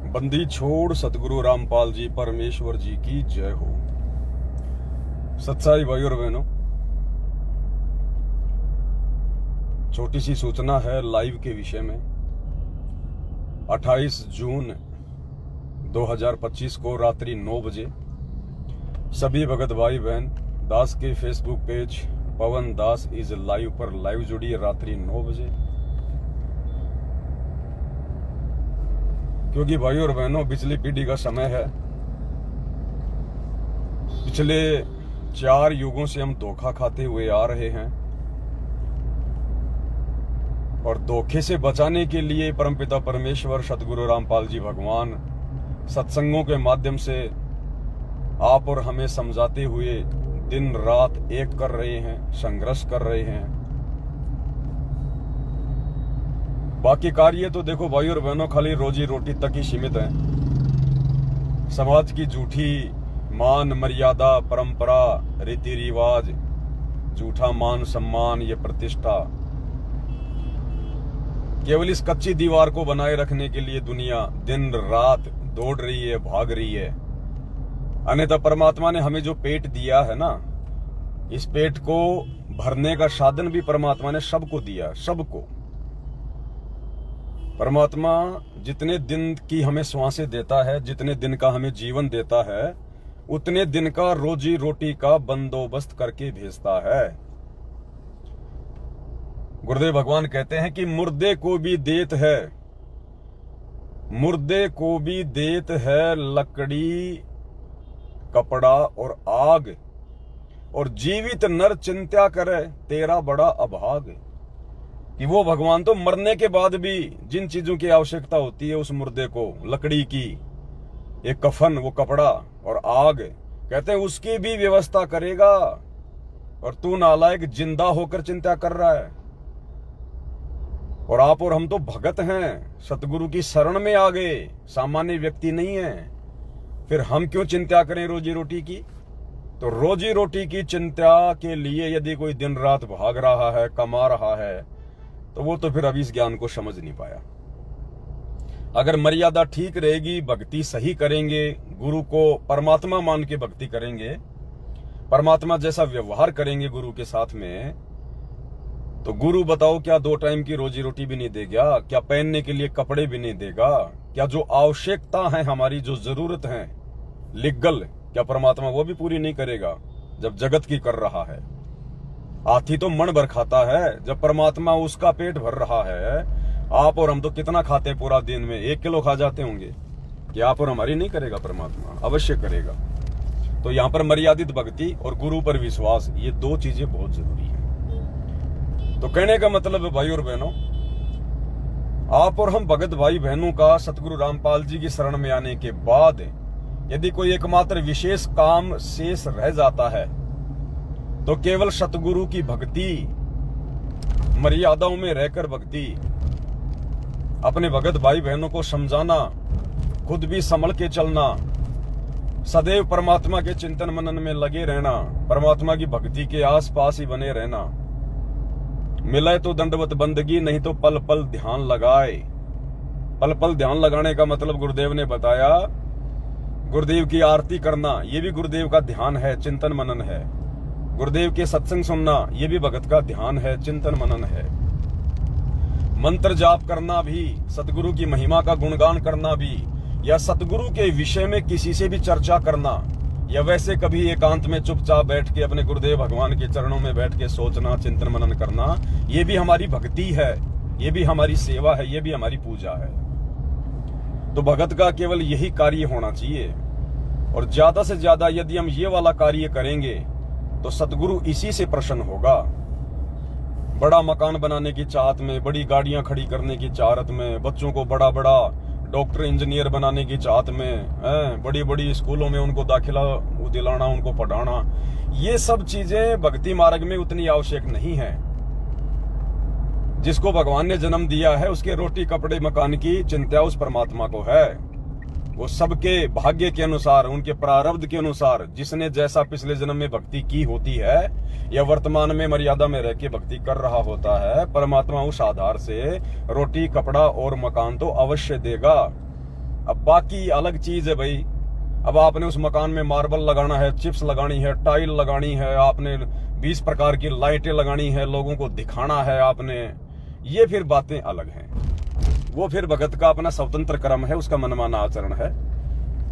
बंदी छोड़ सतगुरु रामपाल जी परमेश्वर जी की जय हो। सत्साई भाई और बहनों, छोटी सी सूचना है लाइव के विषय में। 28 जून 2025 को रात्रि 9 बजे सभी भगत भाई बहन दास के Facebook page Pawan Das is live पर लाइव जुड़िए रात्रि 9 बजे। क्योंकि भाई और बहनों, पिछली पीढ़ी का समय है। पिछले 4 युगों से हम धोखा खाते हुए आ रहे हैं और धोखे से बचाने के लिए परमपिता परमेश्वर सतगुरु रामपाल जी भगवान सत्संगों के माध्यम से आप और हमें समझाते हुए दिन रात एक कर रहे हैं, संघर्ष कर रहे हैं। बाकी कार्य तो देखो भाई और बहनों, खाली रोजी रोटी तक ही सीमित है। समाज की झूठी मान मर्यादा, परंपरा, रीति रिवाज, झूठा मान सम्मान, ये प्रतिष्ठा, केवल इस कच्ची दीवार को बनाए रखने के लिए दुनिया दिन रात दौड़ रही है, भाग रही है। अन्यथा परमात्मा ने हमें जो पेट दिया है ना, इस पेट को भरने का साधन भी परमात्मा ने सबको दिया, सबको। परमात्मा जितने दिन की हमें श्वासें देता है, जितने दिन का हमें जीवन देता है, उतने दिन का रोजी रोटी का बंदोबस्त करके भेजता है। गुरुदेव भगवान कहते हैं कि मुर्दे को भी देत है, मुर्दे को भी देत है लकड़ी, कपड़ा और आग, और जीवित नर चिंता करे तेरा बड़ा अभाग। कि वो भगवान तो मरने के बाद भी जिन चीजों की आवश्यकता होती है उस मुर्दे को, लकड़ी की, एक कफन, वो कपड़ा और आग, कहते हैं उसकी भी व्यवस्था करेगा। और तू नालायक जिंदा होकर चिंता कर रहा है। और आप और हम तो भगत हैं, सतगुरु की शरण में आ गए, सामान्य व्यक्ति नहीं है। फिर हम क्यों चिंता करें रोजी रोटी की? तो रोजी रोटी की चिंता के लिए यदि कोई दिन रात भाग रहा है, कमा रहा है, तो वो तो फिर अभी इस ज्ञान को समझ नहीं पाया। अगर मर्यादा ठीक रहेगी, भक्ति सही करेंगे, गुरु को परमात्मा मान के भक्ति करेंगे, परमात्मा जैसा व्यवहार करेंगे गुरु के साथ में, तो गुरु बताओ क्या 2 टाइम की रोजी रोटी भी नहीं देगा? क्या पहनने के लिए कपड़े भी नहीं देगा? क्या जो आवश्यकता है हमारी, जो जरूरत है लीगल, क्या परमात्मा वो भी पूरी नहीं करेगा जब जगत की कर रहा है? हाथी तो मन भर खाता है, जब परमात्मा उसका पेट भर रहा है। आप और हम तो कितना खाते हैं पूरा दिन में? 1 किलो खा जाते होंगे। कि आप और हमारी नहीं करेगा? परमात्मा अवश्य करेगा। तो यहाँ पर मर्यादित भक्ति और गुरु पर विश्वास, ये 2 चीजें बहुत जरूरी है। तो कहने का मतलब है भाई और बहनों, आप और हम भगत भाई बहनों का सतगुरु रामपाल जी की शरण में आने के बाद यदि कोई एकमात्र विशेष काम शेष रह जाता है, तो केवल सतगुरु की भक्ति, मर्यादाओं में रहकर भक्ति, अपने भगत भाई बहनों को समझाना, खुद भी संभल के चलना, सदैव परमात्मा के चिंतन मनन में लगे रहना, परमात्मा की भक्ति के आसपास ही बने रहना। मिले तो दंडवत बंदगी, नहीं तो पल पल ध्यान लगाए। पल पल ध्यान लगाने का मतलब गुरुदेव ने बताया, गुरुदेव की आरती करना, ये भी गुरुदेव का ध्यान है, चिंतन मनन है। गुरुदेव के सत्संग सुनना, ये भी भगत का ध्यान है, चिंतन मनन है। मंत्र जाप करना भी, सतगुरु की महिमा का गुणगान करना भी, या सतगुरु के विषय में किसी से भी चर्चा करना, या वैसे कभी एकांत में चुपचाप बैठ के अपने गुरुदेव भगवान के चरणों में बैठ के सोचना, चिंतन मनन करना, ये भी हमारी भक्ति है, ये भी हमारी सेवा है, ये भी हमारी पूजा है। तो भगत का केवल यही कार्य होना चाहिए। और ज्यादा से ज्यादा यदि हम ये वाला कार्य करेंगे तो सतगुरु इसी से प्रसन्न होगा। बड़ा मकान बनाने की चाहत में, बड़ी गाड़ियां खड़ी करने की चाहत में, बच्चों को बड़ा बड़ा डॉक्टर इंजीनियर बनाने की चाहत में, बड़ी बड़ी स्कूलों में उनको दाखिला दिलाना, उनको पढ़ाना, ये सब चीजें भक्ति मार्ग में उतनी आवश्यक नहीं है। जिसको भगवान ने जन्म दिया है उसके रोटी कपड़े मकान की चिंता उस परमात्मा को है। वो सबके भाग्य के अनुसार, उनके प्रारब्ध के अनुसार, जिसने जैसा पिछले जन्म में भक्ति की होती है या वर्तमान में मर्यादा में रह के भक्ति कर रहा होता है, परमात्मा उस आधार से रोटी कपड़ा और मकान तो अवश्य देगा। अब बाकी अलग चीज है भाई। अब आपने उस मकान में मार्बल लगाना है, चिप्स लगानी है, टाइल लगानी है, आपने 20 प्रकार की लाइटें लगानी है, लोगों को दिखाना है आपने, ये फिर बातें अलग हैं। वो फिर भगत का अपना स्वतंत्र कर्म है, उसका मनमाना आचरण है,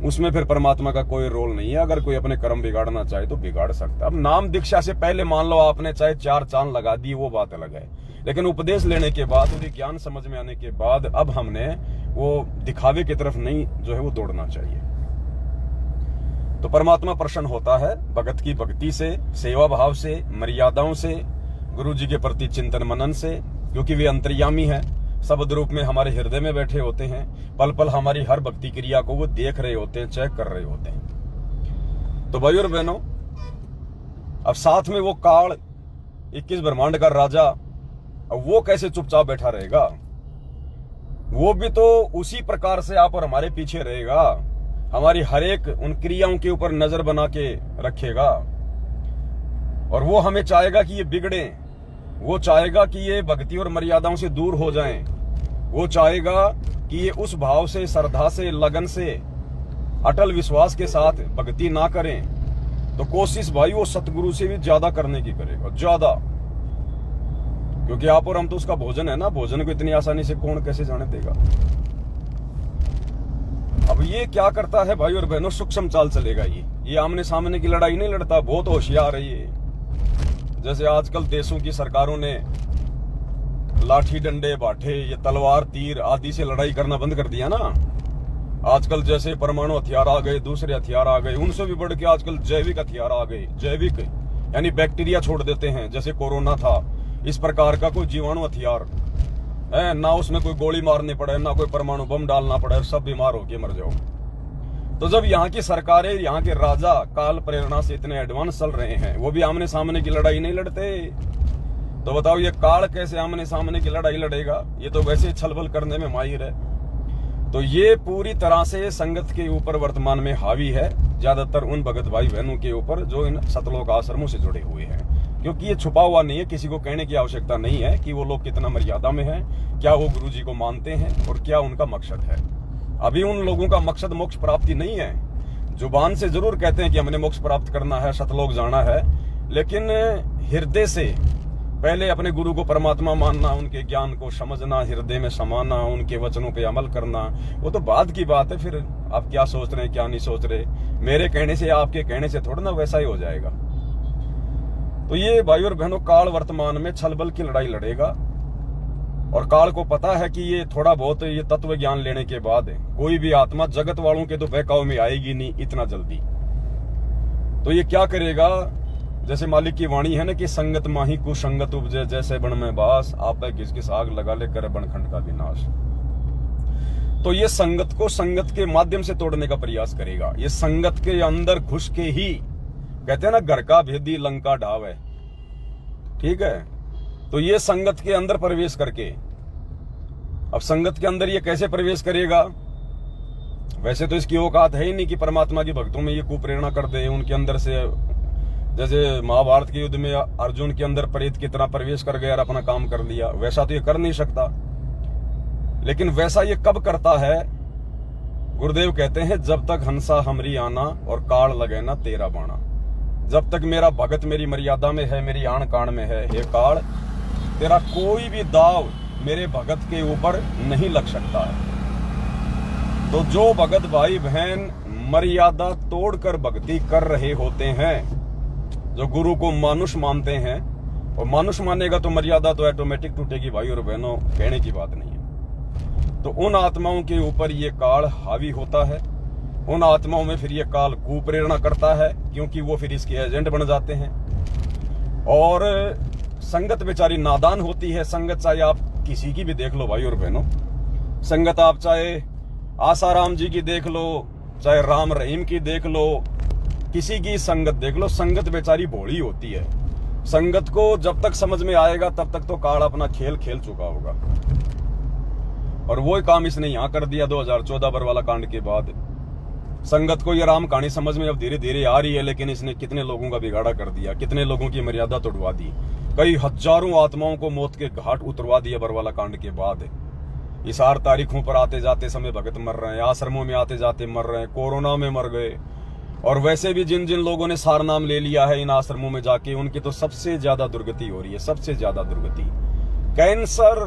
उसमें फिर परमात्मा का कोई रोल नहीं है। अगर कोई अपने कर्म बिगाड़ना चाहे तो बिगाड़ सकता है। अब नाम दीक्षा से पहले मान लो आपने चाहे 4 चांद लगा दिए, वो बात अलग है, लेकिन उपदेश लेने के बाद, उन्हें ज्ञान समझ में आने के बाद अब हमने वो दिखावे की तरफ नहीं जो है वो दौड़ना चाहिए। तो परमात्मा प्रसन्न होता है भगत की भक्ति से, सेवा भाव से, मर्यादाओं से, गुरु जी के प्रति चिंतन मनन से, क्योंकि वे अंतर्यामी है, शब्द रूप में हमारे हृदय में बैठे होते हैं, पल पल हमारी हर भक्ति क्रिया को वो देख रहे होते हैं, चेक कर रहे होते हैं। तो भाई और बहनों, अब साथ में वो काल 21 ब्रह्मांड का राजा, अब वो कैसे चुपचाप बैठा रहेगा? वो भी तो उसी प्रकार से आप और हमारे पीछे रहेगा, हमारी हर एक उन क्रियाओं के ऊपर नजर बना के रखेगा, और वो हमें चाहेगा कि ये बिगड़े, वो चाहेगा कि ये भक्ति और मर्यादाओं से दूर हो जाएं, वो चाहेगा कि ये उस भाव से, श्रद्धा से, लगन से, अटल विश्वास के साथ भक्ति ना करें। तो कोशिश भाई वो सतगुरु से भी ज्यादा करने की करेगा, ज्यादा, क्योंकि आप और हम तो उसका भोजन है ना। भोजन को इतनी आसानी से कौन कैसे जाने देगा? अब ये क्या करता है भाई और बहनों, सूक्ष्म चाल चलेगा। ये आमने सामने की लड़ाई नहीं लड़ता, बहुत होशियार है ये। जैसे आजकल देशों की सरकारों ने लाठी डंडे बाठे, ये तलवार तीर आदि से लड़ाई करना बंद कर दिया ना। आजकल जैसे परमाणु हथियार आ गए, दूसरे हथियार आ गए, उनसे भी बढ़ के आजकल जैविक हथियार आ गए। जैविक यानी बैक्टीरिया छोड़ देते हैं, जैसे कोरोना था, इस प्रकार का कोई जीवाणु हथियार है ना, उसमें कोई गोली मारनी पड़े, ना कोई परमाणु बम डालना पड़े, सब बीमार होके मर जाओ। तो जब यहाँ की सरकारें, यहाँ के राजा काल प्रेरणा से इतने एडवांस चल रहे हैं, वो भी आमने सामने की लड़ाई नहीं लड़ते, तो बताओ ये काल कैसे आमने सामने की लड़ाई लड़ेगा? ये तो वैसे छलबल करने में माहिर है। तो ये पूरी तरह से संगत के ऊपर वर्तमान में हावी है, ज्यादातर उन भगत भाई बहनों के ऊपर जो इन सतलोक आश्रमों से जुड़े हुए हैं, क्योंकि ये छुपा हुआ नहीं है। किसी को कहने की आवश्यकता नहीं है कि वो लोग कितना मर्यादा में हैं, क्या वो गुरु जी को मानते हैं और क्या उनका मकसद है। अभी उन लोगों का मकसद मोक्ष प्राप्ति नहीं है। जुबान से जरूर कहते हैं कि हमने मोक्ष प्राप्त करना है, सतलोक जाना है, लेकिन हृदय से पहले अपने गुरु को परमात्मा मानना, उनके ज्ञान को समझना, हृदय में समाना, उनके वचनों पे अमल करना, वो तो बाद की बात है। फिर आप क्या सोच रहे हैं, क्या नहीं सोच रहे, मेरे कहने से, आपके कहने से थोड़ा ना वैसा ही हो जाएगा। तो ये भाई और बहनों, काल वर्तमान में छलबल की लड़ाई लड़ेगा, और काल को पता है कि ये थोड़ा बहुत ये तत्व ज्ञान लेने के बाद कोई भी आत्मा जगत वालों के तो बहकाव में आएगी नहीं इतना जल्दी। तो ये क्या करेगा? जैसे मालिक की वाणी है ना कि संगत माही कुसंगत उपजे, जैसे बन में बास, आप घिस घिस आग लगा ले कर बनखंड का विनाश। तो ये संगत को संगत के माध्यम से तोड़ने का प्रयास करेगा। ये संगत के अंदर घुस के ही, कहते हैं ना घर का भेदी लंका ढाव है, ठीक है? तो ये संगत के अंदर प्रवेश करके, अब संगत के अंदर ये कैसे प्रवेश करेगा? वैसे तो इसकी औकात है ही नहीं कि परमात्मा के भक्तों में ये कुप्रेरणा कर दे, उनके अंदर से, जैसे महाभारत के युद्ध में अर्जुन के अंदर प्रेत की तरह प्रवेश कर गया और अपना काम कर लिया, वैसा तो ये कर नहीं सकता। लेकिन वैसा ये कब करता है? गुरुदेव कहते हैं, जब तक हंसा हमरी आना और काल लगे ना तेरा बाणा। जब तक मेरा भगत मेरी मर्यादा में है, मेरी आन कान में है, हे काल तेरा कोई भी दाव मेरे भगत के ऊपर नहीं लग सकता है। तो जो भगत भाई बहन मर्यादा तोड़कर भक्ति कर रहे होते हैं, जो गुरु को मानुष मानते हैं, और मानुष मानेगा तो मर्यादा तो ऑटोमेटिक टूटेगी भाई और बहनों, कहने की बात नहीं है। तो उन आत्माओं के ऊपर ये काल हावी होता है, उन आत्माओं में फिर ये काल कुप्रेरणा करता है, क्योंकि वो फिर इसके एजेंट बन जाते हैं। और संगत बेचारी नादान होती है। संगत चाहे आप किसी की भी देख लो भाई और बहनों, संगत आप चाहे आसाराम जी की देख लो, चाहे राम रहीम की देख लो, किसी की संगत देख लो, संगत बेचारी भोली होती है। संगत को जब तक समझ में आएगा तब तक तो काल अपना खेल खेल चुका होगा। और वो काम इसने यहां कर दिया 2014 बरवाला कांड के बाद। संगत को ये राम कहानी समझ में अब धीरे धीरे आ रही है, लेकिन इसने कितने लोगों का बिगाड़ा कर दिया, कितने लोगों की मर्यादा तोड़वा दी, कई हजारों आत्माओं को मौत के घाट उतरवा दिया बरवाला कांड के बाद। इस 8 तारीखों पर आते जाते समय भगत मर रहे हैं, आश्रमों में आते जाते मर रहे हैं, कोरोना में मर गए। और वैसे भी जिन जिन लोगों ने सार नाम ले लिया है इन आश्रमों में जाके, उनकी तो सबसे ज्यादा दुर्गति हो रही है, सबसे ज्यादा दुर्गति। कैंसर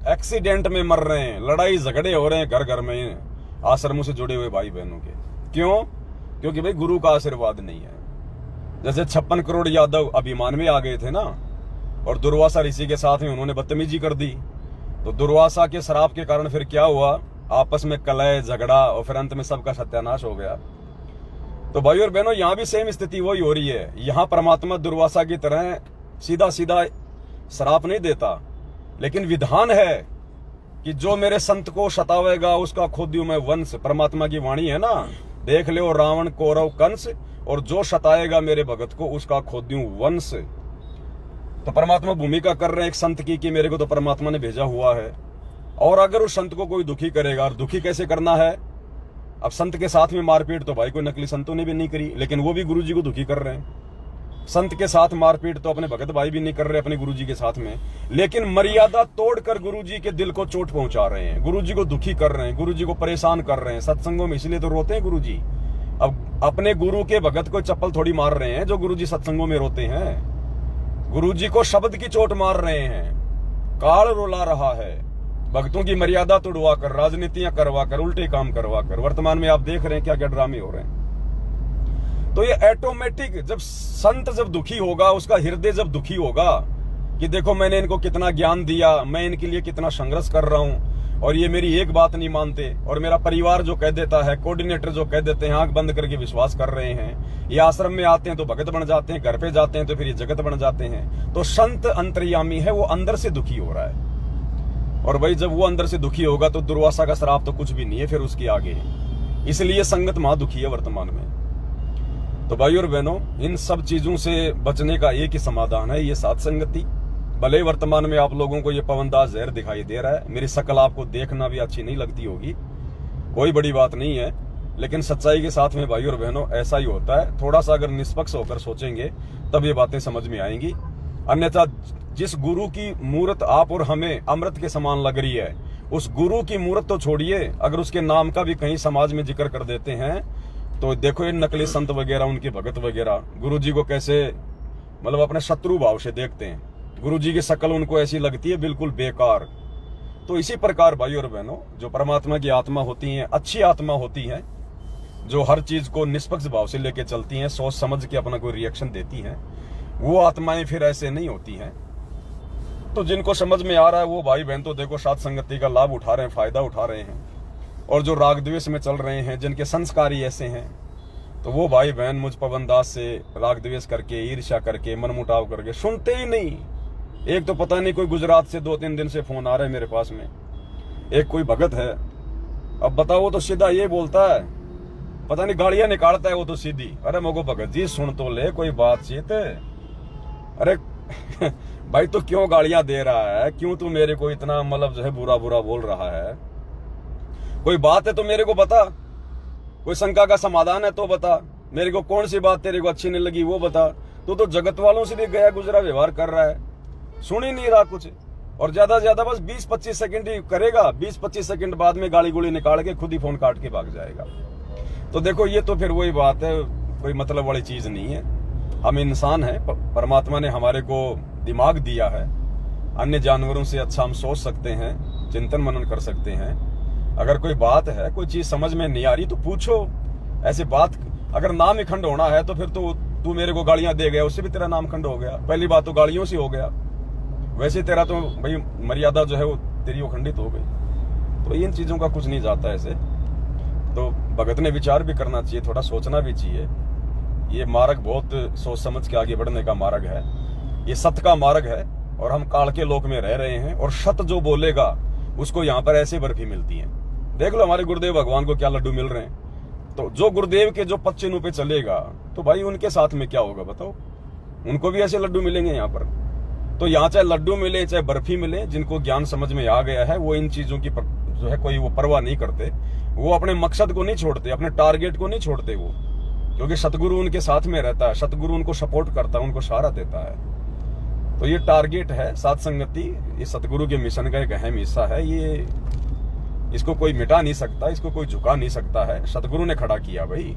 एक्सीडेंट में मर रहे हैं, लड़ाई झगड़े हो रहे हैं घर घर में आश्रमों से जुड़े हुए भाई बहनों के। क्यों? क्योंकि भाई गुरु का आशीर्वाद नहीं है। जैसे 56 करोड़ यादव अभिमान में आ गए थे ना, और दुर्वासा ऋषि के साथ में उन्होंने बदतमीजी कर दी, तो दुर्वासा के श्राप के कारण फिर क्या हुआ, आपस में कलह झगड़ा और फिर अंत में सबका सत्यानाश हो गया। तो भाई और बहनों, यहां भी सेम स्थिति वही हो रही है। यहां परमात्मा दुर्वासा की तरह सीधा सीधा श्राप नहीं देता, लेकिन विधान है कि जो मेरे संत को सतावेगा उसका खोद्यू मैं वंश। परमात्मा की वाणी है ना, देख लो रावण कौरव कंस, और जो सताएगा मेरे भगत को उसका खोद्यू वंश। तो परमात्मा भूमिका कर रहे हैं एक संत की कि मेरे को तो परमात्मा ने भेजा हुआ है, और अगर उस संत को कोई दुखी करेगा, और दुखी कैसे करना है, अब संत के साथ में मारपीट तो भाई कोई नकली संतों ने भी नहीं करी, लेकिन वो भी गुरु जी को दुखी कर रहे हैं। संत के साथ मारपीट तो अपने भगत भाई भी नहीं कर रहे अपने गुरु जी के साथ में, लेकिन मर्यादा तोड़कर गुरु जी के दिल को चोट पहुंचा रहे हैं, गुरु जी को दुखी कर रहे हैं, गुरु जी को परेशान कर रहे हैं। सत्संगों में इसलिए तो रोते हैं गुरु जी। अब अपने गुरु के भगत को चप्पल थोड़ी मार रहे हैं जो गुरु जी सत्संगों में रोते हैं, गुरु जी को शब्द की चोट मार रहे हैं, काल रुला रहा है, भक्तों की मर्यादा तोड़वा कर, राजनीतियां करवा कर, उल्टे काम करवा कर। वर्तमान में आप देख रहे हैं क्या क्या ड्रामे हो रहे हैं। तो ये ऑटोमेटिक, जब संत जब दुखी होगा, उसका हृदय जब दुखी होगा कि देखो मैंने इनको कितना ज्ञान दिया, मैं इनके लिए कितना संघर्ष कर रहा हूं, और ये मेरी एक बात नहीं मानते, और मेरा परिवार जो कह देता है, कोऑर्डिनेटर जो कह देते हैं, आंख बंद करके विश्वास कर रहे हैं। ये आश्रम में आते हैं तो भगत बन जाते हैं, घर पे जाते हैं तो फिर ये जगत बन जाते हैं। तो संत अंतर्यामी है, वो अंदर से दुखी हो रहा है। और भाई जब वो अंदर से दुखी होगा तो दुर्वासा का श्राप तो कुछ भी नहीं है फिर उसके आगे। इसलिए संगत महा दुखी है वर्तमान में। तो भाई और बहनों, इन सब चीजों से बचने का एक ही समाधान है, ये साथ संगति। भले वर्तमान में आप लोगों को ये पवनदास जहर दिखाई दे रहा है, मेरी शक्ल आपको देखना भी अच्छी नहीं लगती होगी, कोई बड़ी बात नहीं है, लेकिन सच्चाई के साथ में भाई और बहनों ऐसा ही होता है। थोड़ा सा अगर निष्पक्ष होकर सोचेंगे तब ये बातें समझ में आएंगी। अन्यथा जिस गुरु की मूर्त आप और हमें अमृत के समान लग रही है, उस गुरु की मूर्त तो छोड़िए, अगर उसके नाम का भी कहीं समाज में जिक्र कर देते हैं तो देखो ये नकली संत वगैरह, उनके भगत वगैरह गुरु जी को कैसे मतलब अपने शत्रु भाव से देखते हैं। गुरु जी की शक्ल उनको ऐसी लगती है बिल्कुल बेकार। तो इसी प्रकार भाई और बहनों, जो परमात्मा की आत्मा होती हैं, अच्छी आत्मा होती हैं, जो हर चीज को निष्पक्ष भाव से लेके चलती हैं, सोच समझ के अपना कोई रिएक्शन देती हैं, वो आत्माएं फिर ऐसे नहीं होती हैं। तो जिनको समझ में आ रहा है वो भाई बहन तो देखो साथ संगति का लाभ उठा रहे हैं, फायदा उठा रहे हैं। और जो राग द्वेष में चल रहे हैं, जिनके संस्कार ही ऐसे हैं, तो वो भाई बहन मुझ पवनदास से राग द्वेष करके, ईर्ष्या करके, मनमुटाव करके सुनते ही नहीं। एक तो पता नहीं कोई गुजरात से 2-3 दिन से फोन आ रहा है मेरे पास में, एक कोई भगत है, अब बताओ वो तो सीधा ये बोलता है, पता नहीं गाड़ियां निकालता है वो तो सीधी, अरे मोगो भगत जी सुन तो ले कोई बातचीत। अरे भाई तो क्यों गालियां दे रहा है, क्यों तू मेरे को इतना मतलब जो है बुरा बुरा बोल रहा है? कोई बात है तो मेरे को बता, कोई शंका का समाधान है तो बता, मेरे को कौन सी बात तेरे को अच्छी नहीं लगी वो बता। तू तो जगत वालों से भी गया गुजरा व्यवहार कर रहा है, सुन ही नहीं रहा कुछ, और ज्यादा से ज्यादा बस 20-25 सेकंड ही करेगा, 20-25 सेकंड बाद में गाली गुली निकाल के खुद ही फोन काट के भाग जाएगा। तो देखो ये तो फिर वही बात है, कोई मतलब वाली चीज नहीं है। हम इंसान हैं, परमात्मा ने हमारे को दिमाग दिया है, अन्य जानवरों से अच्छा हम सोच सकते हैं, चिंतन मनन कर सकते हैं। अगर कोई बात है, कोई चीज समझ में नहीं आ रही तो पूछो। ऐसी बात अगर नाम ही खंड होना है तो फिर तो तू मेरे को गालियां दे गया, उससे भी तेरा नाम खंड हो गया। पहली बात तो गालियों से हो गया, वैसे तेरा तो भाई मर्यादा जो है वो तेरी वो खंडित हो गई। तो इन चीजों का कुछ नहीं जाता ऐसे। तो भगत ने विचार भी करना चाहिए, थोड़ा सोचना भी चाहिए। ये मार्ग बहुत सोच समझ के आगे बढ़ने का मार्ग है, ये सत्य का मार्ग है, और हम काल के लोक में रह रहे हैं। और सत्य जो बोलेगा उसको यहाँ पर ऐसे बर्फी मिलती है। देख लो हमारे गुरुदेव भगवान को क्या लड्डू मिल रहे हैं। तो जो गुरुदेव के जो पद चिन्हों पे चलेगा तो भाई उनके साथ में क्या होगा बताओ, उनको भी ऐसे लड्डू मिलेंगे यहाँ पर। तो यहाँ चाहे लड्डू मिले चाहे बर्फी मिले, जिनको ज्ञान समझ में आ गया है वो इन चीजों की जो है कोई वो परवाह नहीं करते, वो अपने मकसद को नहीं छोड़ते, अपने टारगेट को नहीं छोड़ते वो, क्योंकि सतगुरु उनके साथ में रहता है, सतगुरु उनको सपोर्ट करता है, उनको सहारा देता है। तो ये टारगेट है साध संगति, ये सतगुरु के मिशन का एक अहम हिस्सा है। ये इसको कोई मिटा नहीं सकता, इसको कोई झुका नहीं सकता है। सतगुरु ने खड़ा किया भाई।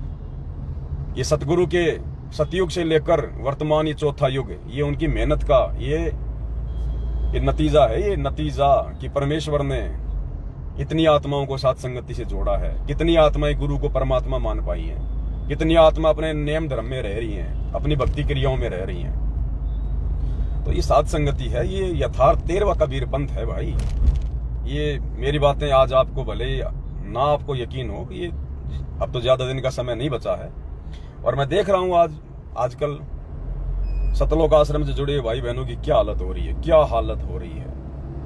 ये सतगुरु के सतयुग से लेकर वर्तमान ये चौथा युग, ये उनकी मेहनत का ये नतीजा है। ये नतीजा कि परमेश्वर ने इतनी आत्माओं को साध संगति से जोड़ा है। कितनी आत्माएं गुरु को परमात्मा मान पाई हैं, कितनी आत्मा अपने नियम धर्म में रह रही हैं, अपनी भक्ति क्रियाओं में रह रही हैं। तो ये साध संगति है, ये यथार्थ 13वां कबीर पंथ है भाई। ये मेरी बातें आज आपको भले ना आपको यकीन हो, ये अब तो ज्यादा दिन का समय नहीं बचा है। और मैं देख रहा हूं आजकल सतलोक आश्रम से जुड़े भाई बहनों की क्या हालत हो रही है, क्या हालत हो रही है।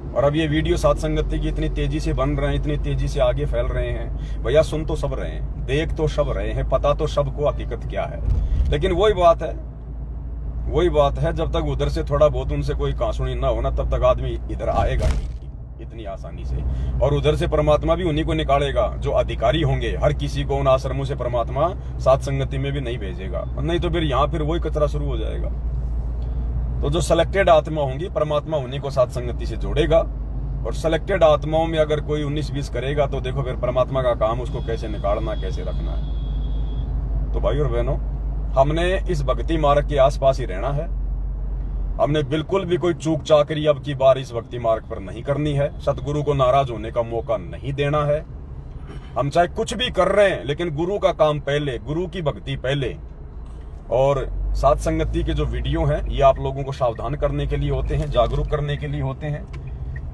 और अब ये वीडियो साध संगति की इतनी तेजी से बन रहे हैं, इतनी तेजी से आगे फैल रहे हैं। भैया सुन तो सब रहे हैं, देख तो सब रहे हैं, पता तो सबको हकीकत क्या है। लेकिन वही बात है जब तक उधर से थोड़ा बहुत उनसे कोई कांसुनी ना होना, तब तक आदमी इधर आएगा नहीं इतनी आसानी से। और उधर से परमात्मा भी उन्हीं को निकालेगा जो अधिकारी होंगे। हर किसी को उन आश्रमों से परमात्मा साध संगति में भी नहीं भेजेगा, नहीं तो फिर यहाँ फिर वही कचरा शुरू हो जाएगा। तो जो सिलेक्टेड आत्मा होंगी, परमात्मा उन्हीं को साध संगति से जोड़ेगा। और सिलेक्टेड आत्माओं में अगर कोई 19-20 करेगा तो देखो फिर परमात्मा का काम उसको कैसे निकालना, कैसे रखना है। तो भाई और बहनों, हमने इस भक्ति मार्ग के आसपास ही रहना है। हमने बिल्कुल भी कोई चूक चाकरी अब की बार इस भक्ति मार्ग पर नहीं करनी है। सतगुरु को नाराज होने का मौका नहीं देना है। हम चाहे कुछ भी कर रहे हैं, लेकिन गुरु का काम पहले, गुरु की भक्ति पहले। और साध संगति के जो वीडियो हैं, ये आप लोगों को सावधान करने के लिए होते हैं, जागरूक करने के लिए होते हैं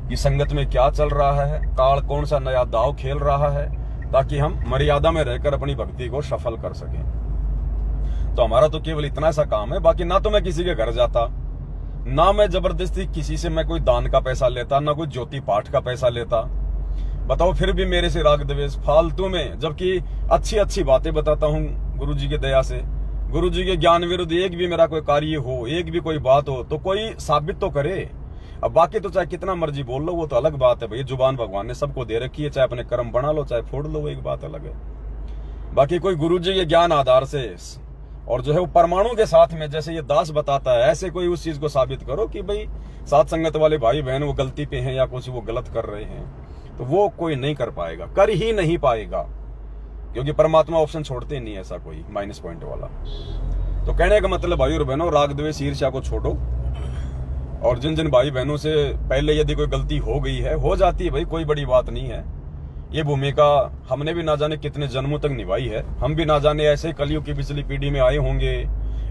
कि संगत में क्या चल रहा है, काल कौन सा नया दाव खेल रहा है, ताकि हम मर्यादा में रहकर अपनी भक्ति को सफल कर सकें। तो हमारा तो केवल इतना सा काम है। बाकी ना तो मैं किसी के घर जाता, ना मैं जबरदस्ती किसी से मैं कोई दान का पैसा लेता, ना कोई ज्योति पाठ का पैसा लेता। बताओ फिर भी मेरे से राग द्वेष फालतू में, जबकि अच्छी अच्छी बातें बताता हूँ गुरु जी की दया से। गुरु जी के ज्ञान विरुद्ध एक भी मेरा कोई कार्य हो, एक भी कोई बात हो तो कोई साबित तो करे। अब बाकी तो चाहे कितना मर्जी बोल लो, वो तो अलग बात है भाई। जुबान भगवान ने सबको दे रखी है, चाहे अपने कर्म बना लो चाहे फोड़ लो, वो एक बात अलग है। बाकी कोई गुरु जी के ज्ञान आधार से और जो है वो परमाणु के साथ में, जैसे ये दास बताता है, ऐसे कोई उस चीज को साबित करो कि भाई साध संगत वाले भाई बहन वो गलती पे हैं या कुछ वो गलत कर रहे हैं, तो वो कोई नहीं कर पाएगा, कर ही नहीं पाएगा। क्योंकि परमात्मा ऑप्शन छोड़ते नहीं ऐसा कोई माइनस पॉइंट वाला। तो कहने का मतलब भाई और बहनों, राग द्वेष ईर्ष्या को छोड़ो। और जिन जिन भाई बहनों से पहले यदि कोई गलती हो गई है, हो जाती है भाई, कोई बड़ी बात नहीं है। ये भूमिका हमने भी ना जाने कितने जन्मों तक निभाई है। हम भी ना जाने ऐसे कलयुग की पिछली पीढ़ी में आए होंगे,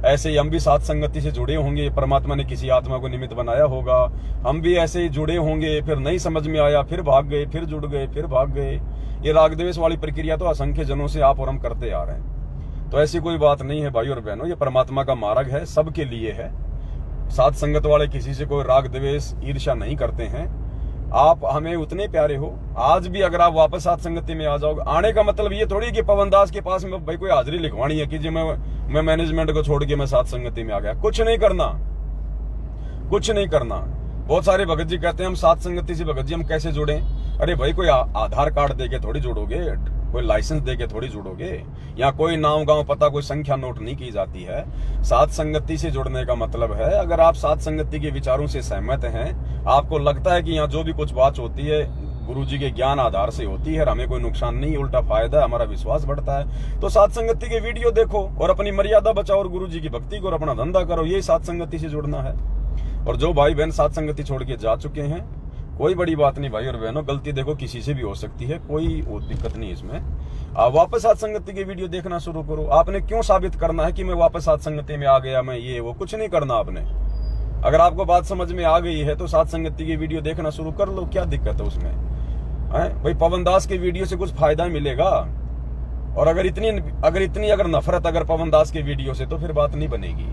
ऐसे ही हम भी साध संगति से जुड़े होंगे। परमात्मा ने किसी आत्मा को निमित्त बनाया होगा, हम भी ऐसे ही जुड़े होंगे। फिर नहीं समझ में आया, फिर भाग गए, फिर जुड़ गए, फिर भाग गए। ये राग द्वेष वाली प्रक्रिया तो असंख्य जनों से आप और हम करते आ रहे हैं। तो ऐसी कोई बात नहीं है भाई और बहनों, ये परमात्मा का मार्ग है, सबके लिए है। साध संगत वाले किसी से कोई राग द्वेष ईर्ष्या नहीं करते हैं। आप हमें उतने प्यारे हो, आज भी अगर आप वापस साध संगति में आ जाओगे, आने का मतलब ये थोड़ी कि पवन दास के पास में भाई कोई हाजिरी लिखवानी है कि जी मैं मैनेजमेंट को छोड़ के मैं साध संगति में आ गया। कुछ नहीं करना, कुछ नहीं करना। बहुत सारे भगत जी कहते हैं हम साध संगति से, भगत जी हम कैसे जुड़े? अरे भाई कोई आधार कार्ड देके थोड़ी जुड़ोगे, कोई लाइसेंस देके थोड़ी जुड़ोगे, या कोई नाम गांव पता कोई संख्या नोट नहीं की जाती है। साध संगति से जुड़ने का मतलब है, अगर आप साध संगति के विचारों से सहमत हैं, आपको लगता है कि यहाँ जो भी कुछ बात होती है गुरु जी के ज्ञान आधार से होती है, हमें कोई नुकसान नहीं, उल्टा फायदा है, हमारा विश्वास बढ़ता है, तो साध संगति के वीडियो देखो और अपनी मर्यादा बचाओ और गुरु जी की भक्ति करो, अपना धंधा करो। यही साध संगति से जुड़ना है। और जो भाई बहन साध संगति छोड़ के जा चुके हैं, कोई बड़ी बात नहीं भाई और बहनों, गलती देखो किसी से भी हो सकती है, कोई दिक्कत नहीं इसमें। आप वापस साध संगति की वीडियो देखना शुरू करो। आपने क्यों साबित करना है कि मैं वापस साध संगति में आ गया, मैं ये वो? कुछ नहीं करना आपने। अगर आपको बात समझ में आ गई है तो साध संगति की वीडियो देखना शुरू कर लो, क्या दिक्कत है उसमें? भाई पवन दास के वीडियो से कुछ फायदा मिलेगा। और अगर इतनी नफरत अगर पवन दास के वीडियो से, तो फिर बात नहीं बनेगी।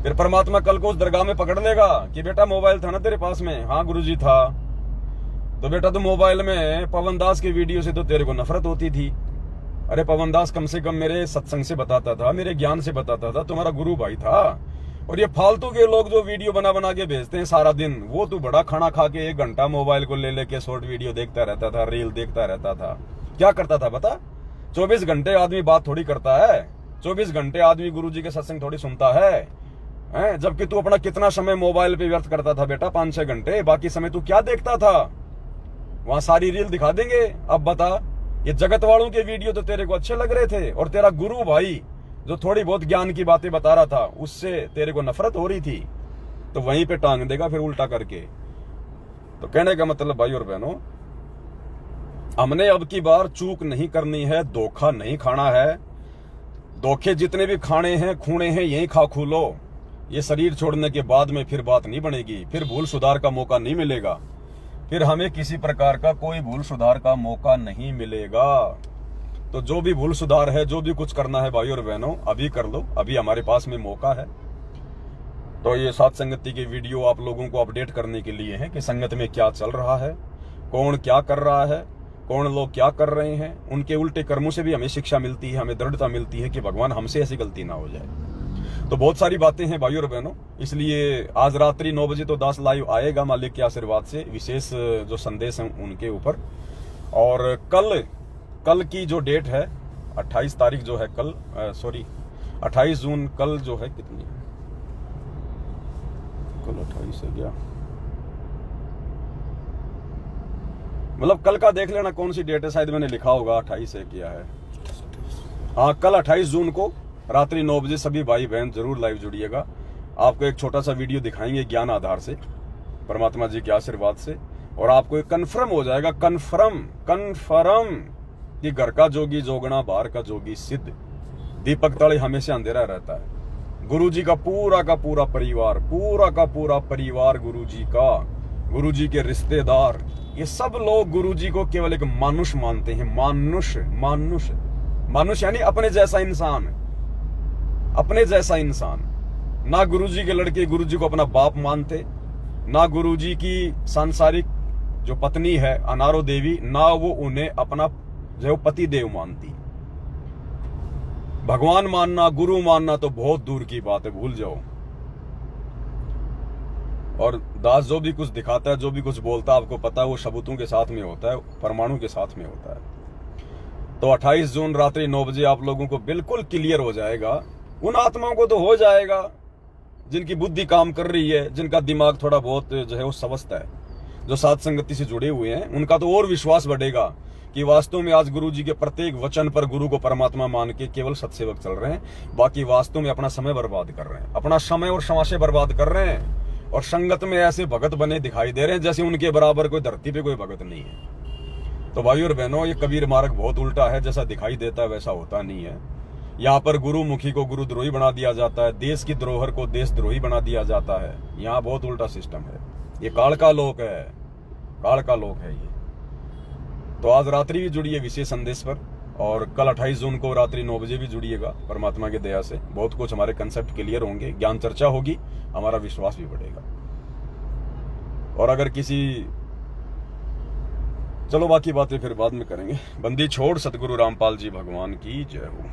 फिर परमात्मा कल को उस दरगाह में पकड़ लेगा कि बेटा मोबाइल था ना तेरे पास में? हाँ गुरुजी था। तो बेटा तो मोबाइल में पवन दास के वीडियो से तो तेरे को नफरत होती थी। अरे पवन दास कम से कम मेरे सत्संग से बताता था, मेरे ज्ञान से बताता था, तुम्हारा गुरु भाई था। और ये फालतू के लोग जो वीडियो बना के भेजते हैं सारा दिन, वो तो बड़ा खाना खा के 1 घंटा मोबाइल को ले लेके शॉर्ट वीडियो देखता रहता था, रील देखता रहता था। क्या करता था बता? 24 घंटे आदमी बात थोड़ी करता है, 24 घंटे आदमी गुरु जी के सत्संग थोड़ी सुनता है। हैं? जबकि तू अपना कितना समय मोबाइल पे व्यर्थ करता था बेटा, 5-6 घंटे, बाकी समय तू क्या देखता था? वहां सारी रील दिखा देंगे। अब बता, ये जगत वालों के वीडियो तो तेरे को अच्छे लग रहे थे, और तेरा गुरु भाई जो थोड़ी बहुत ज्ञान की बातें बता रहा था, उससे तेरे को नफरत हो रही थी, तो वहीं पे टांग देगा फिर उल्टा करके। तो कहने का मतलब भाई और बहनों, हमने अब की बार चूक नहीं करनी है, धोखा नहीं खाना है। धोखे जितने भी खाने हैं, खूने हैं, यही खा खू लो। ये शरीर छोड़ने के बाद में फिर बात नहीं बनेगी, फिर भूल सुधार का मौका नहीं मिलेगा, फिर हमें किसी प्रकार का कोई भूल सुधार का मौका नहीं मिलेगा। तो जो भी भूल सुधार है, जो भी कुछ करना है भाई और बहनों, अभी कर लो, अभी हमारे पास में मौका है। तो ये साथ संगति के वीडियो आप लोगों को अपडेट करने के लिए है कि संगत में क्या चल रहा है, कौन क्या कर रहा है, कौन लोग क्या कर रहे हैं। उनके उल्टे कर्मों से भी हमें शिक्षा मिलती है, हमें दृढ़ता मिलती है कि भगवान हमसे ऐसी गलती ना हो जाए। तो बहुत सारी बातें हैं भाई और बहनों, इसलिए आज रात्रि 9 बजे तो दास लाइव आएगा मालिक के आशीर्वाद से, विशेष जो संदेश हैं उनके ऊपर। और कल की जो डेट है 28 तारीख जो है, कल 28 जून, कल जो है कितनी है, कल 28 है क्या, मतलब कल का देख लेना कौन सी डेट है, शायद मैंने लिखा होगा 28 है क्या है। हाँ, कल 28 जून को रात्रि 9 बजे सभी भाई बहन जरूर लाइव जुड़िएगा। आपको एक छोटा सा वीडियो दिखाएंगे ज्ञान आधार से, परमात्मा जी के आशीर्वाद से, और आपको एक कन्फर्म हो जाएगा, कन्फर्म कि घर का जोगी जोगना, बाहर का जोगी सिद्ध। दीपक तले हमेशा अंधेरा रहता है। गुरु जी का पूरा परिवार, गुरु जी के रिश्तेदार, ये सब लोग गुरु जी को केवल एक मानुष मानते हैं। मानुष यानी अपने जैसा इंसान। ना गुरु जी के लड़के गुरु जी को अपना बाप मानते, ना गुरु जी की सांसारिक जो पत्नी है अनारो देवी, ना वो उन्हें अपना जो पति देव मानती। भगवान मानना, गुरु मानना तो बहुत दूर की बात है, भूल जाओ। और दास जो भी कुछ दिखाता है, जो भी कुछ बोलता है, आपको पता है वो सबूतों के साथ में होता है, परमाणु के साथ में होता है। तो 28 जून रात्रि 9 बजे आप लोगों को बिल्कुल क्लियर हो जाएगा। उन आत्माओं को तो हो जाएगा जिनकी बुद्धि काम कर रही है, जिनका दिमाग थोड़ा बहुत जो है वो समझता है, जो साथ संगति से जुड़े हुए हैं, उनका तो और विश्वास बढ़ेगा कि वास्तव में आज गुरु जी के प्रत्येक वचन पर गुरु को परमात्मा मान के केवल सत्सेवक चल रहे हैं। बाकी वास्तव में अपना समय बर्बाद कर रहे हैं, अपना समय और समाशय बर्बाद कर रहे हैं, और संगत में ऐसे भगत बने दिखाई दे रहे हैं जैसे उनके बराबर कोई धरती पे कोई भगत नहीं है। तो भाई और बहनों, ये कबीर मार्ग बहुत उल्टा है, जैसा दिखाई देता है वैसा होता नहीं है। यहाँ पर गुरुमुखी को गुरुद्रोही बना दिया जाता है, देश की धरोहर को देशद्रोही बना दिया जाता है। यहाँ बहुत उल्टा सिस्टम है। ये काल का लोक है ये। तो आज रात्रि भी जुड़िए विशेष संदेश पर, और कल 28 जून को रात्रि 9 बजे भी जुड़िएगा। परमात्मा की दया से बहुत कुछ हमारे कंसेप्ट क्लियर होंगे, ज्ञान चर्चा होगी, हमारा विश्वास भी बढ़ेगा। और अगर चलो बाकी बातें फिर बाद में करेंगे। बंदी छोड़ सतगुरु रामपाल जी भगवान की जय हो।